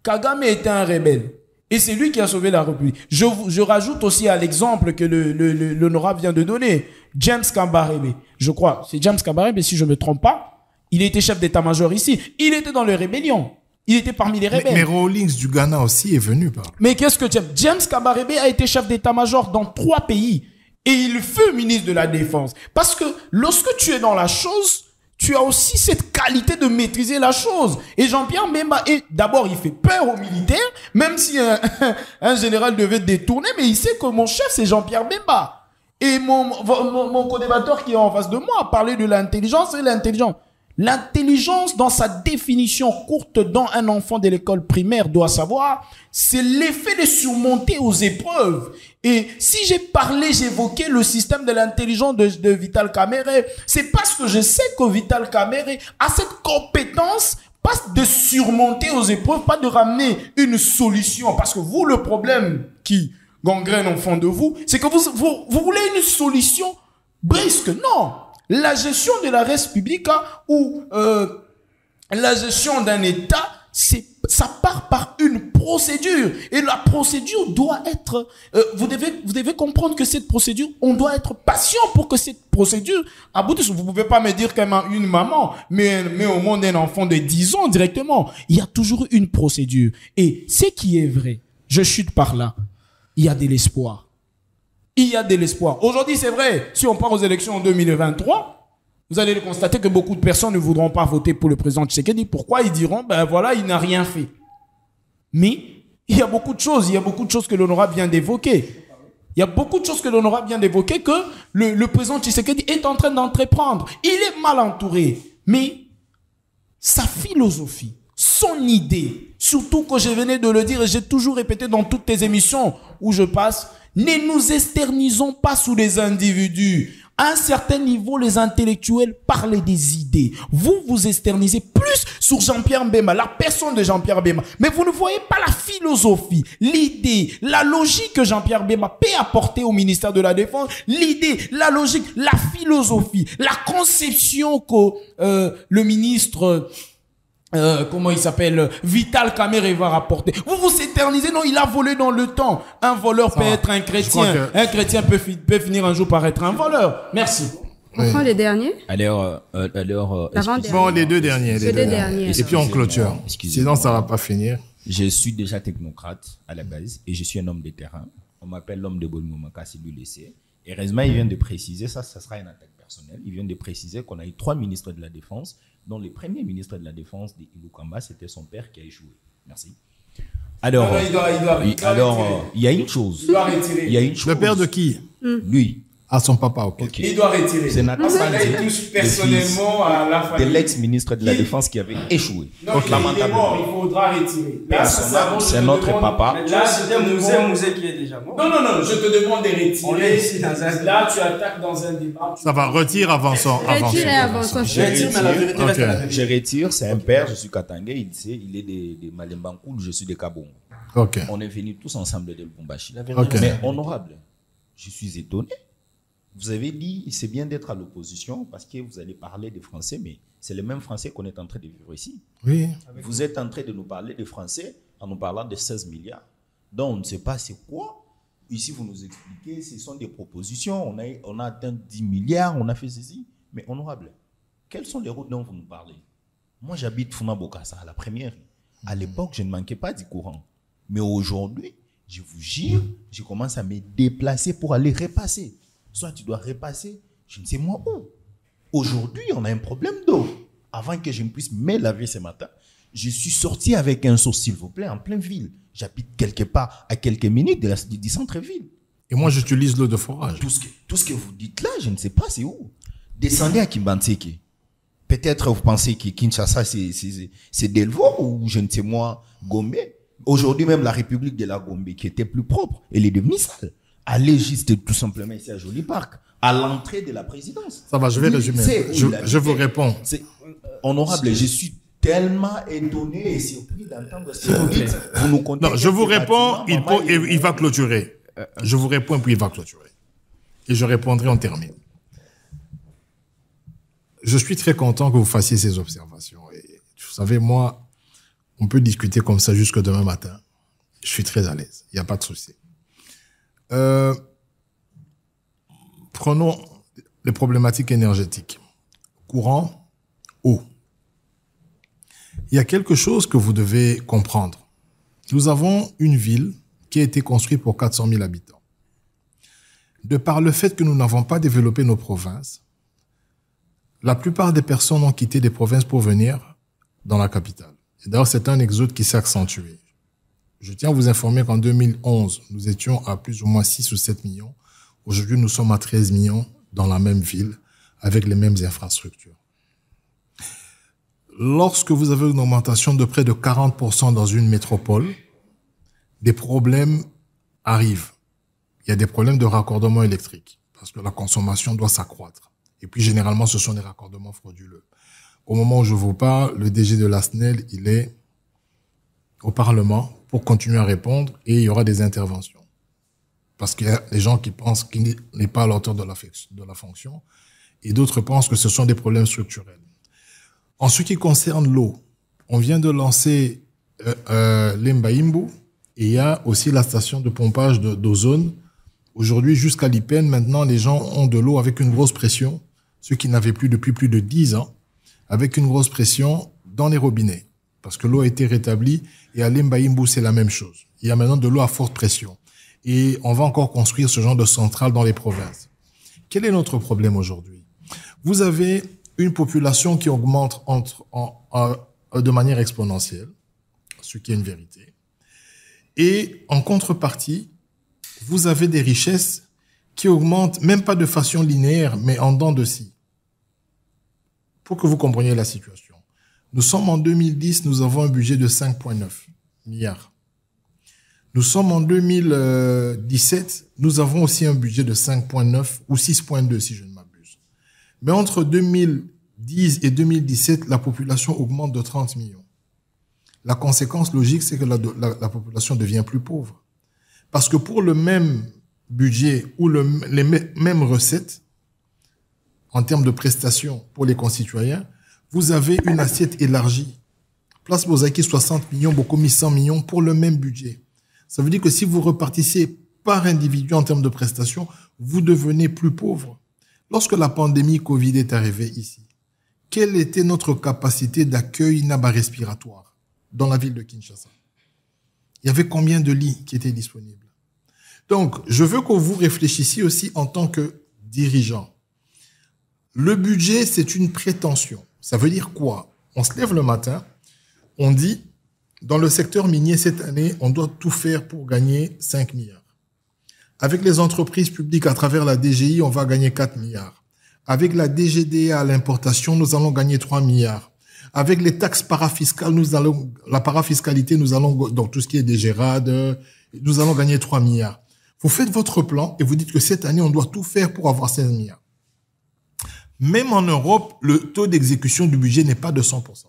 Kagame était un rebelle. Et c'est lui qui a sauvé la République. Je rajoute aussi à l'exemple que l'honorable vient de donner, James Kabarebe. Je crois, c'est James Kabarebe, si je ne me trompe pas. Il était chef d'état-major ici. Il était dans les rébellions. Il était parmi les rebelles. Mais Rawlings du Ghana aussi est venu. Mais qu'est-ce que James Kabarebe a été chef d'état-major dans 3 pays. Et il fut ministre de la Défense. Parce que lorsque tu es dans la chose, tu as aussi cette qualité de maîtriser la chose. Et Jean-Pierre Bemba, d'abord, il fait peur aux militaires, même si un général devait détourner, mais il sait que mon chef, c'est Jean-Pierre Bemba. Et mon co-débatteur qui est en face de moi a parlé de l'intelligence et l'intelligence. L'intelligence, dans sa définition courte dont un enfant de l'école primaire doit savoir, c'est l'effet de surmonter aux épreuves. Et si j'évoquais le système de l'intelligence de Vital Kamerhe, c'est parce que je sais que Vital Kamerhe a cette compétence, pas de surmonter aux épreuves, pas de ramener une solution. Parce que vous, le problème qui gangrène au fond de vous, c'est que vous voulez une solution brusque. Non! La gestion de la res publica ou la gestion d'un État, ça part par une procédure. Et la procédure doit être... vous devez comprendre que cette procédure, on doit être patient pour que cette procédure aboutisse. Vous ne pouvez pas me dire qu'une maman met au monde un enfant de 10 ans directement. Il y a toujours une procédure. Et ce qui est vrai, je chute par là, il y a de l'espoir. Il y a de l'espoir. Aujourd'hui, c'est vrai, si on part aux élections en 2023, vous allez le constater que beaucoup de personnes ne voudront pas voter pour le président Tshisekedi. Pourquoi? Ils diront, ben voilà, il n'a rien fait. Mais il y a beaucoup de choses que l'honorable vient d'évoquer. Il y a beaucoup de choses que l'honorable vient d'évoquer que le président Tshisekedi est en train d'entreprendre. Il est mal entouré. Mais sa philosophie, son idée, surtout que je venais de le dire et j'ai toujours répété dans toutes les émissions où je passe, ne nous externisons pas sous les individus. À un certain niveau, les intellectuels parlent des idées. Vous vous externisez plus sur Jean-Pierre Bemba, la personne de Jean-Pierre Bemba. Mais vous ne voyez pas la philosophie, l'idée, la logique que Jean-Pierre Bemba peut apporter au ministère de la Défense. L'idée, la logique, la philosophie, la conception que le ministre... comment il s'appelle, Vital Kamerhe va rapporter. Vous vous éternisez, non, il a volé dans le temps. Un voleur peut être un chrétien. Un chrétien peut finir un jour par être un voleur. Merci. On prend les derniers. Alors, bon, les deux derniers. Les deux derniers. Et puis on clôture. Sinon, ça va pas finir. Je suis déjà technocrate à la base et je suis un homme de terrain. On m'appelle l'homme de Bolimomaka, c'est lui laissé. Et Rezma, il vient de préciser, ça sera une attaque personnelle. Il vient de préciser qu'on a eu 3 ministres de la Défense, dont le premier ministre de la Défense d'Ilou Kamba, c'était son père qui a échoué. Merci. Alors, il y a une chose. Le père de qui? Lui. À son papa, ok. Il doit retirer. C'est Nathan Sandé, touche personnellement à la famille. De l'ex-ministre de la Défense qui avait échoué. Non, il est mort, il faudra retirer. C'est notre papa. Là, c'était Mouzé qui est déjà mort. Non, je te demande de retirer. On est ici dans un... Là, tu attaques dans un débat. Ça va, retire, avançons. Je retire, c'est un père, je suis Katangé, il est de Malembankoul, je suis de Kabongo. Okay. On est venus tous ensemble de Lubumbashi. Okay. Mais honorable, je suis étonné. Vous avez dit, c'est bien d'être à l'opposition parce que vous allez parler des Français, mais c'est les mêmes Français qu'on est en train de vivre ici. Oui. Vous êtes en train de nous parler des Français en nous parlant de 16 milliards. Donc, on ne sait pas c'est quoi. Ici, vous nous expliquez, ce sont des propositions. On a atteint 10 milliards, on a fait ceci. Mais honorable, quelles sont les routes dont vous nous parlez? Moi, j'habite Fuma Bokassa, à la première. À l'époque, je ne manquais pas du courant. Mais aujourd'hui, je vous jure, je commence à me déplacer pour aller repasser. Soit tu dois repasser, je ne sais moi où. Aujourd'hui, on a un problème d'eau. Avant que je ne puisse me laver ce matin, je suis sorti avec un seau, s'il vous plaît, en pleine ville. J'habite quelque part à quelques minutes du centre-ville. Et moi, j'utilise l'eau de forage. Tout ce que vous dites là, je ne sais pas c'est où. Descendez à Kimbantseke. Peut-être vous pensez que Kinshasa, c'est Delvaux ou je ne sais moi, Gombe. Aujourd'hui même, la République de la Gombe, qui était plus propre, elle est devenue sale. Allez juste tout simplement ici à Joli Park, à l'entrée de la présidence. Ça va, je vais résumer. Je vous réponds. Honorable, je suis tellement étonné et surpris d'entendre ce que vous dites. Vous nous comptez. Non, je vous réponds, il va clôturer. Je vous réponds, puis il va clôturer. Et je répondrai, on termine. Je suis très content que vous fassiez ces observations. Et vous savez, moi, on peut discuter comme ça jusque demain matin. Je suis très à l'aise. Il n'y a pas de souci. Prenons les problématiques énergétiques. Courant, eau. Il y a quelque chose que vous devez comprendre. Nous avons une ville qui a été construite pour 400 000 habitants. de par le fait que nous n'avons pas développé nos provinces, la plupart des personnes ont quitté des provinces pour venir dans la capitale. Et d'ailleurs, c'est un exode qui s'est accentué. Je tiens à vous informer qu'en 2011, nous étions à plus ou moins 6 ou 7 millions. Aujourd'hui, nous sommes à 13 millions dans la même ville, avec les mêmes infrastructures. Lorsque vous avez une augmentation de près de 40% dans une métropole, des problèmes arrivent. Il y a des problèmes de raccordement électrique, parce que la consommation doit s'accroître. Et puis, généralement, ce sont des raccordements frauduleux. Au moment où je vous parle, le DG de la SNEL, il est au Parlement pour continuer à répondre et il y aura des interventions. Parce qu'il y a des gens qui pensent qu'il n'est pas à la hauteur de la fonction et d'autres pensent que ce sont des problèmes structurels. En ce qui concerne l'eau, on vient de lancer l'Embaimbu et il y a aussi la station de pompage d'ozone. Aujourd'hui, jusqu'à l'IPEN, maintenant, les gens ont de l'eau avec une grosse pression, ceux qui n'avaient plus depuis plus de 10 ans, avec une grosse pression dans les robinets. Parce que l'eau a été rétablie et à l'Embaimbu, c'est la même chose. Il y a maintenant de l'eau à forte pression. Et on va encore construire ce genre de centrale dans les provinces. Quel est notre problème aujourd'hui? Vous avez une population qui augmente de manière exponentielle, ce qui est une vérité. Et en contrepartie, vous avez des richesses qui augmentent, même pas de façon linéaire, mais en dents de scie. Pour que vous compreniez la situation. Nous sommes en 2010, nous avons un budget de 5,9 milliards. Nous sommes en 2017, nous avons aussi un budget de 5,9 ou 6,2 si je ne m'abuse. Mais entre 2010 et 2017, la population augmente de 30 millions. La conséquence logique, c'est que la population devient plus pauvre. Parce que pour le même budget ou les mêmes recettes, en termes de prestations pour les concitoyens, vous avez une assiette élargie. Place Bozaki, 60 millions, Bokomi 100 millions pour le même budget. Ça veut dire que si vous repartissez par individu en termes de prestations, vous devenez plus pauvre. Lorsque la pandémie Covid est arrivée ici, quelle était notre capacité d'accueil respiratoire dans la ville de Kinshasa? Il y avait combien de lits qui étaient disponibles? Donc, je veux que vous réfléchissiez aussi en tant que dirigeant. Le budget, c'est une prétention. Ça veut dire quoi? On se lève le matin, on dit, dans le secteur minier, cette année, on doit tout faire pour gagner 5 milliards. Avec les entreprises publiques à travers la DGI, on va gagner 4 milliards. Avec la DGDA à l'importation, nous allons gagner 3 milliards. Avec les taxes parafiscales, la parafiscalité, donc tout ce qui est des gérades, nous allons gagner 3 milliards. Vous faites votre plan et vous dites que cette année, on doit tout faire pour avoir 16 milliards. Même en Europe, le taux d'exécution du budget n'est pas de 100%.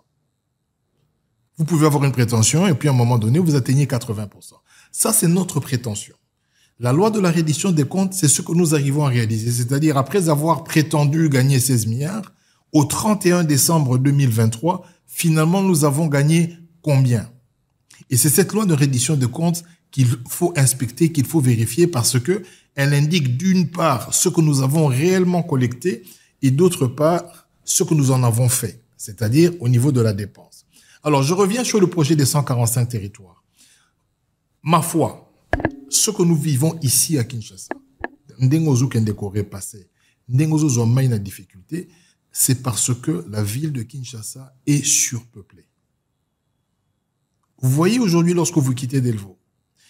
Vous pouvez avoir une prétention et puis à un moment donné, vous atteignez 80%. Ça, c'est notre prétention. La loi de la reddition des comptes, c'est ce que nous arrivons à réaliser. C'est-à-dire, après avoir prétendu gagner 16 milliards, au 31 décembre 2023, finalement, nous avons gagné combien? Et c'est cette loi de reddition des comptes qu'il faut inspecter, qu'il faut vérifier parce que elle indique d'une part ce que nous avons réellement collecté et d'autre part ce que nous en avons fait, c'est-à-dire au niveau de la dépense. Alors, je reviens sur le projet des 145 territoires. Ma foi, ce que nous vivons ici à Kinshasa, Ndengozo Kendekore passé, Ndengozo Zoma une difficulté, c'est parce que la ville de Kinshasa est surpeuplée. Vous voyez aujourd'hui, lorsque vous quittez Delvaux,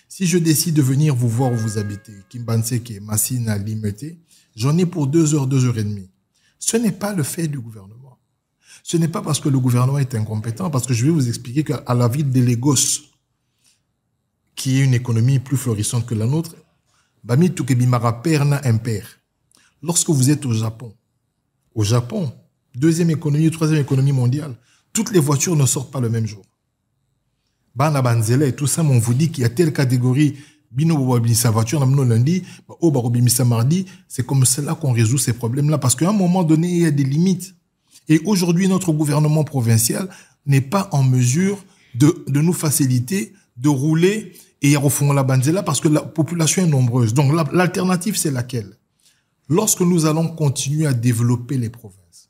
si je décide de venir vous voir où vous habitez, Kimbanseke, Massina, Limete, j'en ai pour 2 heures, 2 heures et demie. Ce n'est pas le fait du gouvernement. Ce n'est pas parce que le gouvernement est incompétent, parce que je vais vous expliquer qu'à la ville de Lagos, qui est une économie plus florissante que la nôtre, Bami Tukebimara perna impair. Lorsque vous êtes au Japon, 2e économie, 3e économie mondiale, toutes les voitures ne sortent pas le même jour. Bana Banzela et tout ça, on vous dit qu'il y a telle catégorie, Bino Bobabimisa voiture, Namno lundi, Obarobimisa mardi, c'est comme cela qu'on résout ces problèmes-là, parce qu'à un moment donné, il y a des limites. Et aujourd'hui, notre gouvernement provincial n'est pas en mesure de nous faciliter, de rouler et à fond la Banzela parce que la population est nombreuse. Donc, l'alternative, c'est laquelle? Lorsque nous allons continuer à développer les provinces,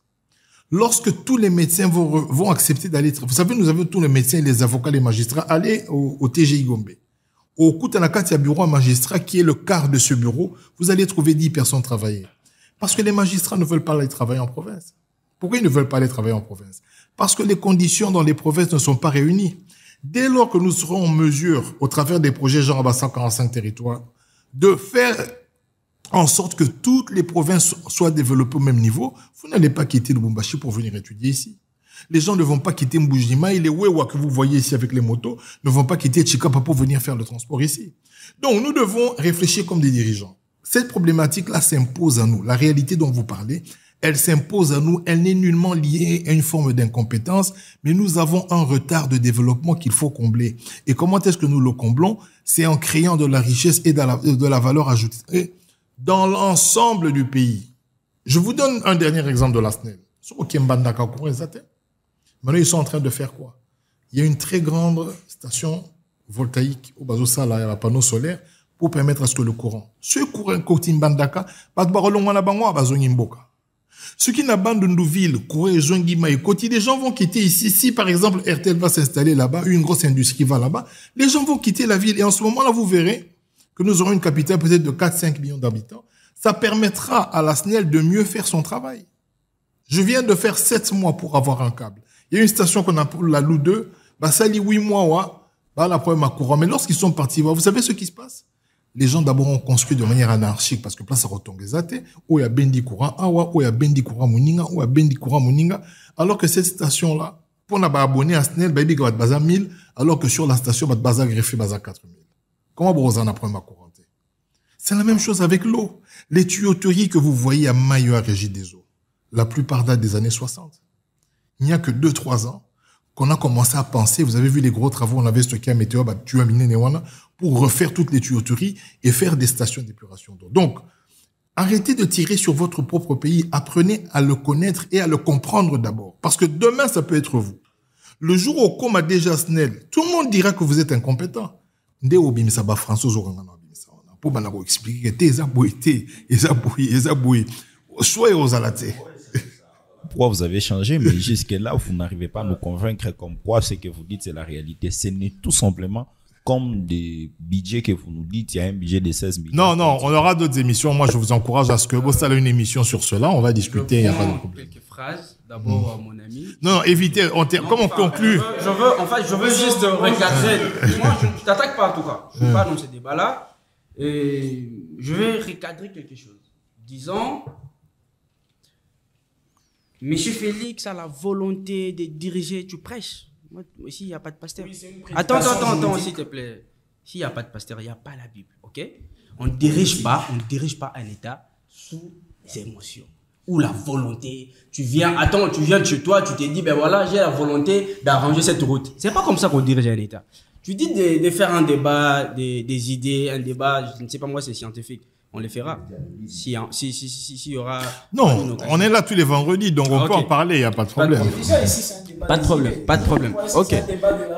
lorsque tous les médecins vont accepter d'aller... Vous savez, nous avons tous les médecins, les avocats, les magistrats, aller au TGI Gombe. Au Koutanakati, il y a bureau à magistrat qui est le quart de ce bureau. Vous allez trouver 10 personnes travailler. Parce que les magistrats ne veulent pas aller travailler en province. Pourquoi ils ne veulent pas aller travailler en province? Parce que les conditions dans les provinces ne sont pas réunies. Dès lors que nous serons en mesure, au travers des projets genre Abassa 45 territoires, de faire en sorte que toutes les provinces soient développées au même niveau, vous n'allez pas quitter Lubumbashi pour venir étudier ici. Les gens ne vont pas quitter Mbujima et les Wewa que vous voyez ici avec les motos ne vont pas quitter Chikapa pour venir faire le transport ici. Donc, nous devons réfléchir comme des dirigeants. Cette problématique-là s'impose à nous. La réalité dont vous parlez, elle s'impose à nous. Elle n'est nullement liée à une forme d'incompétence, mais nous avons un retard de développement qu'il faut combler. Et comment est-ce que nous le comblons? C'est en créant de la richesse et de la valeur ajoutée dans l'ensemble du pays. Je vous donne un dernier exemple de la SNEL. Maintenant, ils sont en train de faire quoi? Il y a une très grande station voltaïque au Bazosa, là, il y a un panneau solaire pour permettre à ce que le courant. Ce courant, Kotimbandaka, ce qui n'a pas de Ndouville, les gens vont quitter ici. Si, par exemple, RTL va s'installer là-bas, une grosse industrie va là-bas, les gens vont quitter la ville. Et en ce moment-là, vous verrez que nous aurons une capitale peut-être de 4-5 millions d'habitants. Ça permettra à la SNEL de mieux faire son travail. Je viens de faire 7 mois pour avoir un câble. Il y a une station qu'on a pour la Lou 2, ça lit 8 mois, la problème à courant. Mais lorsqu'ils sont partis, vous savez ce qui se passe? Les gens d'abord ont construit de manière anarchique parce que place à retombe les athées, où il y a Bendi courant Awa, où il y a Bendi courant Muninga, où il y a Bendi courant Muninga. Alors que cette station-là, pour on a abonné à SNEL, baby va baza 1000, alors que sur la station, va baza greffé baza 4000. Comment vous en a problème à couranter? C'est la même chose avec l'eau. Les tuyauteries que vous voyez à Mayo à Régie des eaux, la plupart datent des années 60. Il n'y a que 2-3 ans qu'on a commencé à penser, vous avez vu les gros travaux, on avait stocké à Météo, pour refaire toutes les tuyauteries et faire des stations d'épuration d'eau. Donc, arrêtez de tirer sur votre propre pays, apprenez à le connaître et à le comprendre d'abord. Parce que demain, ça peut être vous. Le jour où on a déjà SNEL, tout le monde dira que vous êtes incompétent. Pour expliquer pourquoi vous avez changé, mais jusque-là, vous n'arrivez pas à nous convaincre comme quoi ce que vous dites, c'est la réalité. Ce n'est tout simplement comme des budgets que vous nous dites, il y a un budget de 16 millions. Non, on aura d'autres émissions. Moi, je vous encourage à ce que vous allez une émission sur cela. On va discuter, il n'y a pas de problème. Quelques phrases, d'abord, mon ami. Non, évitez, comme on conclut. Je veux juste recadrer. Moi, je ne t'attaque pas en tout cas. Je ne suis pas dans ce débat-là. Et je vais recadrer quelque chose. Disons, Monsieur Félix a la volonté de diriger, tu prêches. Moi aussi, il n'y a pas de pasteur. Oui, attends, s'il te plaît. S'il n'y a pas de pasteur, il n'y a pas la Bible, ok? On ne dirige pas un État sous les émotions ou la volonté. Tu viens de chez toi, tu te dis, ben voilà, j'ai la volonté d'arranger cette route. C'est pas comme ça qu'on dirige un État. Tu dis de faire un débat, des idées, un débat, je ne sais pas moi, c'est scientifique. On les fera. S'il y aura... Non, on est là tous les vendredis, donc on peut en parler, il n'y a pas de problème. Pas de problème. Ok.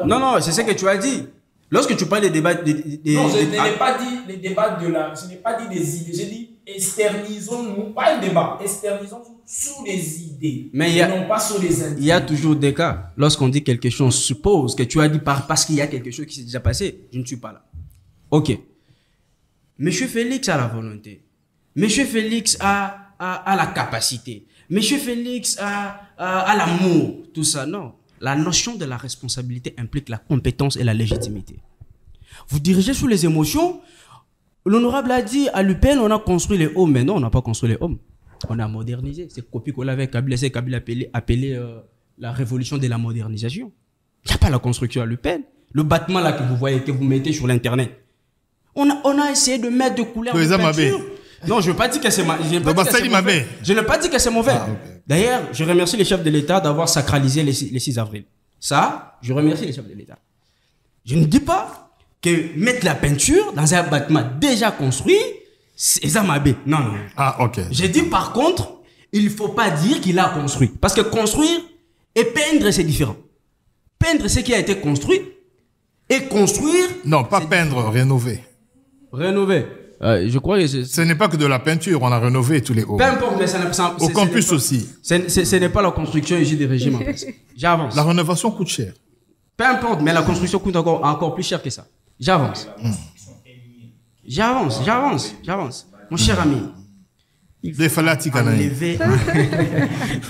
Non, c'est ce que tu as dit. Lorsque tu parles des débats... Non, je n'ai pas dit les débats je n'ai pas dit des idées. J'ai dit externisons-nous, pas un débat, externisons-nous sous les idées. Mais non pas sur les indices. Il y a toujours des cas. Lorsqu'on dit quelque chose, on suppose que tu as dit parce qu'il y a quelque chose qui s'est déjà passé. Je ne suis pas là. Ok. Monsieur Félix a la volonté. Monsieur Félix a la capacité. Monsieur Félix a l'amour. Tout ça, non. La notion de la responsabilité implique la compétence et la légitimité. Vous dirigez sous les émotions. L'honorable a dit, à l'UPN, on a construit les hommes. Mais non, on n'a pas construit les hommes. On a modernisé. C'est copié-coller avec Kabila. C'est Kabila appelé la révolution de la modernisation. Il n'y a pas la construction à l'UPN. Le bâtiment là que vous voyez, que vous mettez sur l'Internet. On a essayé de mettre de couleurs de peinture. Non, je ne veux pas dire que c'est mauvais. Je n'ai pas dit que c'est mauvais. Okay. D'ailleurs, je remercie les chefs de l'État d'avoir sacralisé les 6 avril. Ça, je remercie les chefs de l'État. Je ne dis pas que mettre la peinture dans un bâtiment déjà construit, c'est Zamabé. Non. Ah, ok. J'ai dit par contre, il ne faut pas dire qu'il a construit. Parce que construire et peindre, c'est différent. Peindre ce qui a été construit et construire... Non, pas peindre, rénover. Rénover. Je crois que ce n'est pas que de la peinture, on a rénové tous les hauts. Peu importe, mais ça au campus aussi. Ce n'est pas la construction ici des régimes en place. J'avance. La rénovation coûte cher. Peu importe, mais la construction coûte encore plus cher que ça. J'avance. J'avance. Mon cher ami. Il faut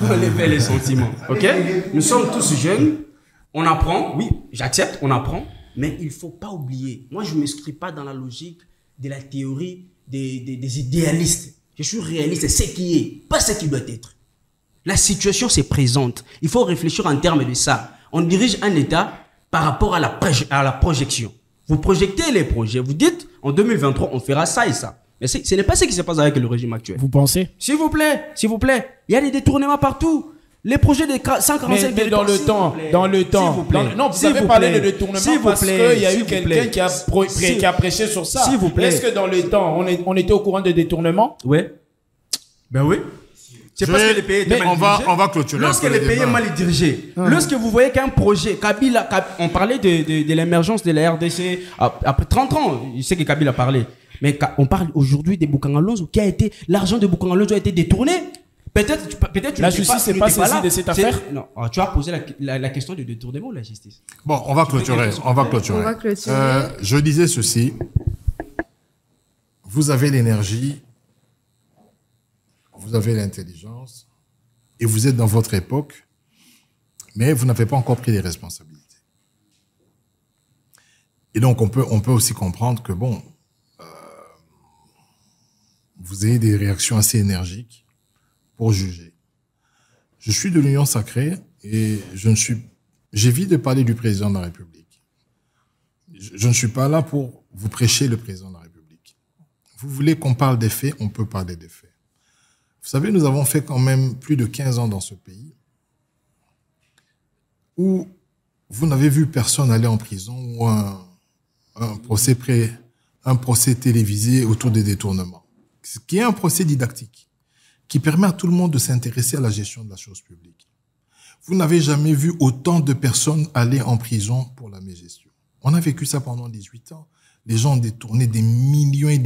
enlever les sentiments. Ok? Nous sommes tous jeunes. On apprend. Oui, j'accepte, on apprend. Mais il ne faut pas oublier. Moi, je ne m'inscris pas dans la logique de la théorie des idéalistes. Je suis réaliste. C'est ce qui est, pas ce qui doit être. La situation se présente. Il faut réfléchir en termes de ça. On dirige un État par rapport à la projection. Vous projetez les projets. Vous dites, en 2023, on fera ça et ça. Mais ce n'est pas ce qui se passe avec le régime actuel. Vous pensez? S'il vous plaît. Il y a des détournements partout. Les projets de 145 mais dans le temps. Non, vous avez parlé de détournement parce qu'il y a eu quelqu'un qui a prêché sur ça. S'il vous plaît. Est-ce que dans le temps, on était au courant de détournement? Oui. Ben oui. C'est parce que les pays étaient mal dirigés. On va clôturer. Lorsque les pays sont mal dirigés, lorsque vous voyez qu'un projet, on parlait de l'émergence de la RDC après 30 ans, je sais que Kabila a parlé, mais on parle aujourd'hui de Boukangalonzo, l'argent de Boukangalonzo a été détourné. Peut-être la justice n'est pas saisie de cette affaire. Non, tu as posé la question de détournement de la justice. Bon, on va clôturer. Je disais ceci. Vous avez l'énergie, vous avez l'intelligence, et vous êtes dans votre époque, mais vous n'avez pas encore pris les responsabilités. Et donc, on peut aussi comprendre que, bon, vous avez des réactions assez énergiques pour juger. Je suis de l'Union sacrée et j'évite de parler du président de la République. Je ne suis pas là pour vous prêcher le président de la République. Vous voulez qu'on parle des faits, on peut parler des faits. Vous savez, nous avons fait quand même plus de 15 ans dans ce pays où vous n'avez vu personne aller en prison ou un procès télévisé autour des détournements. Ce qui est un procès didactique qui permet à tout le monde de s'intéresser à la gestion de la chose publique. Vous n'avez jamais vu autant de personnes aller en prison pour la mégestion. On a vécu ça pendant 18 ans. Les gens ont détourné des millions, et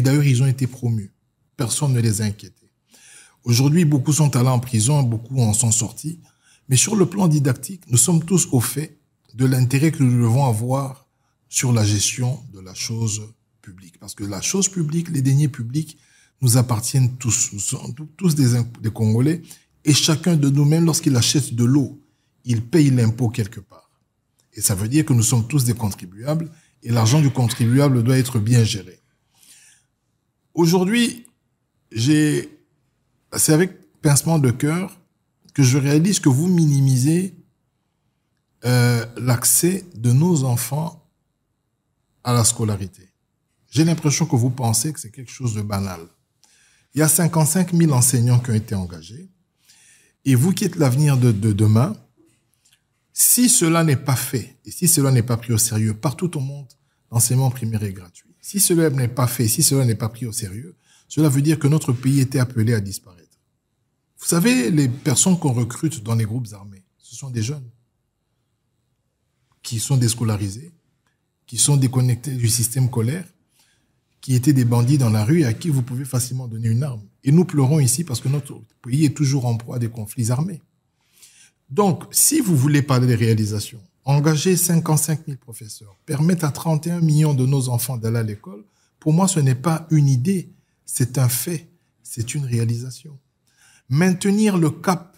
d'ailleurs, ils ont été promus. Personne ne les a inquiétés. Aujourd'hui, beaucoup sont allés en prison, beaucoup en sont sortis. Mais sur le plan didactique, nous sommes tous au fait de l'intérêt que nous devons avoir sur la gestion de la chose publique. Parce que la chose publique, les deniers publics, nous appartiennent tous. Nous sommes tous des Congolais. Et chacun de nous, même lorsqu'il achète de l'eau, il paye l'impôt quelque part. Et ça veut dire que nous sommes tous des contribuables. Et l'argent du contribuable doit être bien géré. Aujourd'hui, c'est avec pincement de cœur que je réalise que vous minimisez l'accès de nos enfants à la scolarité. J'ai l'impression que vous pensez que c'est quelque chose de banal. Il y a 55 000 enseignants qui ont été engagés. Et vous qui êtes l'avenir de demain, si cela n'est pas fait, et si cela n'est pas pris au sérieux, partout au monde, l'enseignement primaire est gratuit. Si cela n'est pas fait, si cela n'est pas pris au sérieux, cela veut dire que notre pays était appelé à disparaître. Vous savez, les personnes qu'on recrute dans les groupes armés, ce sont des jeunes qui sont déscolarisés, qui sont déconnectés du système scolaire, qui étaient des bandits dans la rue et à qui vous pouvez facilement donner une arme. Et nous pleurons ici parce que notre pays est toujours en proie à des conflits armés. Donc, si vous voulez parler des réalisations, engager 55 000 professeurs, permettre à 31 millions de nos enfants d'aller à l'école, pour moi, ce n'est pas une idée, c'est un fait, c'est une réalisation. Maintenir le cap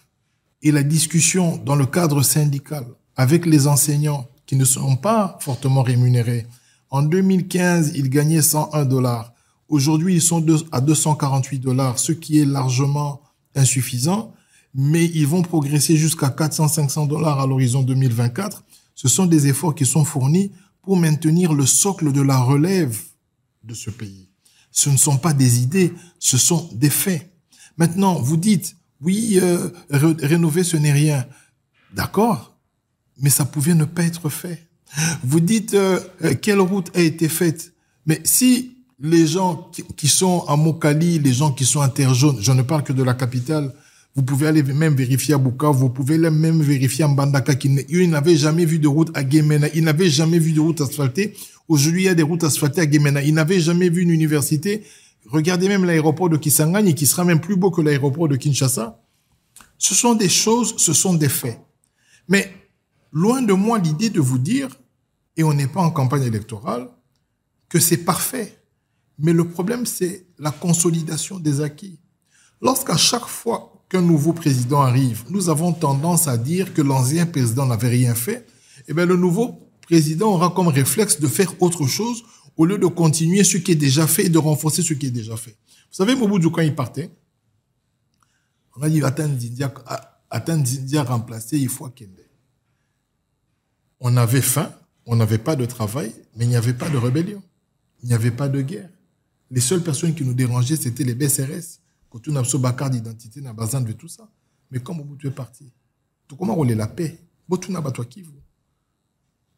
et la discussion dans le cadre syndical avec les enseignants qui ne sont pas fortement rémunérés. En 2015, ils gagnaient $101. Aujourd'hui, ils sont à $248, ce qui est largement insuffisant, mais ils vont progresser jusqu'à $400-500 à l'horizon 2024. Ce sont des efforts qui sont fournis pour maintenir le socle de la relève de ce pays. Ce ne sont pas des idées, ce sont des faits. Maintenant, vous dites, oui, rénover, ce n'est rien. D'accord, mais ça pouvait ne pas être fait. Vous dites, quelle route a été faite? Mais si les gens qui sont à Mokali, les gens qui sont à Terre Jaune, je ne parle que de la capitale, vous pouvez aller même vérifier à Bukavu, vous pouvez même vérifier à Mbandaka, ils n'avaient jamais vu de route à Gemena, ils n'avaient jamais vu de route asphaltée. Aujourd'hui, il y a des routes asphaltées à Gemena. Ils n'avaient jamais vu une université. Regardez même l'aéroport de Kisangani, qui sera même plus beau que l'aéroport de Kinshasa. Ce sont des choses, ce sont des faits. Mais loin de moi l'idée de vous dire, et on n'est pas en campagne électorale, que c'est parfait. Mais le problème, c'est la consolidation des acquis. Lorsqu'à chaque fois qu'un nouveau président arrive, nous avons tendance à dire que l'ancien président n'avait rien fait, eh bien, le nouveau président aura comme réflexe de faire autre chose au lieu de continuer ce qui est déjà fait et de renforcer ce qui est déjà fait. Vous savez, Mobutu, quand il partait, on a dit attendre Zindia remplacer, il faut Kende. On avait faim, on n'avait pas de travail, mais il n'y avait pas de rébellion. Il n'y avait pas de guerre. Les seules personnes qui nous dérangeaient, c'était les BCRS. Quand on a besoin d'identité, on a besoin de tout ça. Mais quand Mobutu est parti, comment on la paix? Mobutu n'a pas toi qui vous.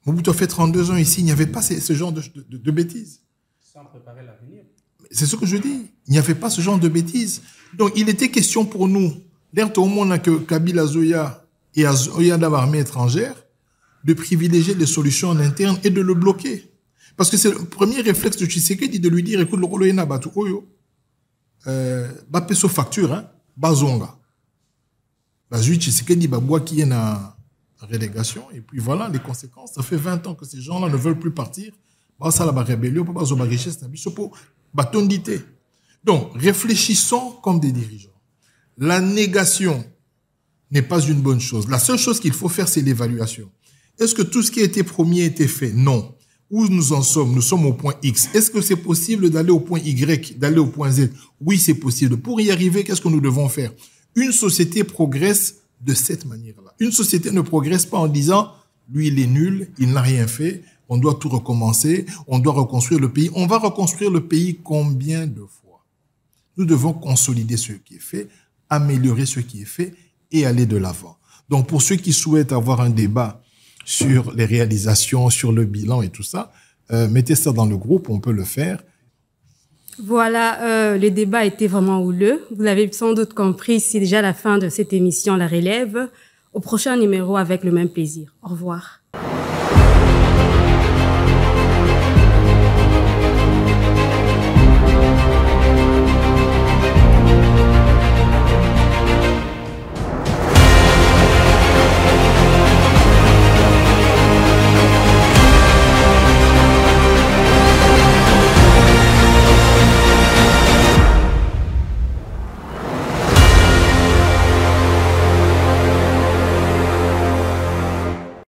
Mobutu a fait 32 ans ici, il n'y avait pas ce genre de bêtises. Sans préparer l'avenir. C'est ce que je dis. Il n'y avait pas ce genre de bêtises. Donc, il était question pour nous, d'ailleurs, tout le monde a que Kabila Zoya et Zoya l'armée étrangère, de privilégier les solutions en interne et de le bloquer. Parce que c'est le premier réflexe de Tshisekedi de lui dire, écoute, le rôle est nabatu oyo, bapeso facture, hein, bazonga. Bazui Tshisekedi babwa qui est na relégation, et puis voilà les conséquences. Ça fait 20 ans que ces gens-là ne veulent plus partir. Bah, ça, la rébellion, pas bazo ba richesse, pour batondité. Donc, réfléchissons comme des dirigeants. La négation n'est pas une bonne chose. La seule chose qu'il faut faire, c'est l'évaluation. Est-ce que tout ce qui a été promis a été fait? Non. Où nous en sommes? Nous sommes au point X. Est-ce que c'est possible d'aller au point Y, d'aller au point Z? Oui, c'est possible. Pour y arriver, qu'est-ce que nous devons faire? Une société progresse de cette manière-là. Une société ne progresse pas en disant, lui, il est nul, il n'a rien fait, on doit tout recommencer, on doit reconstruire le pays. On va reconstruire le pays combien de fois? Nous devons consolider ce qui est fait, améliorer ce qui est fait et aller de l'avant. Donc, pour ceux qui souhaitent avoir un débat sur les réalisations, sur le bilan et tout ça, mettez ça dans le groupe, on peut le faire. Voilà, le débat était vraiment houleux. Vous l'avez sans doute compris, c'est déjà la fin de cette émission La Relève. Au prochain numéro avec le même plaisir. Au revoir.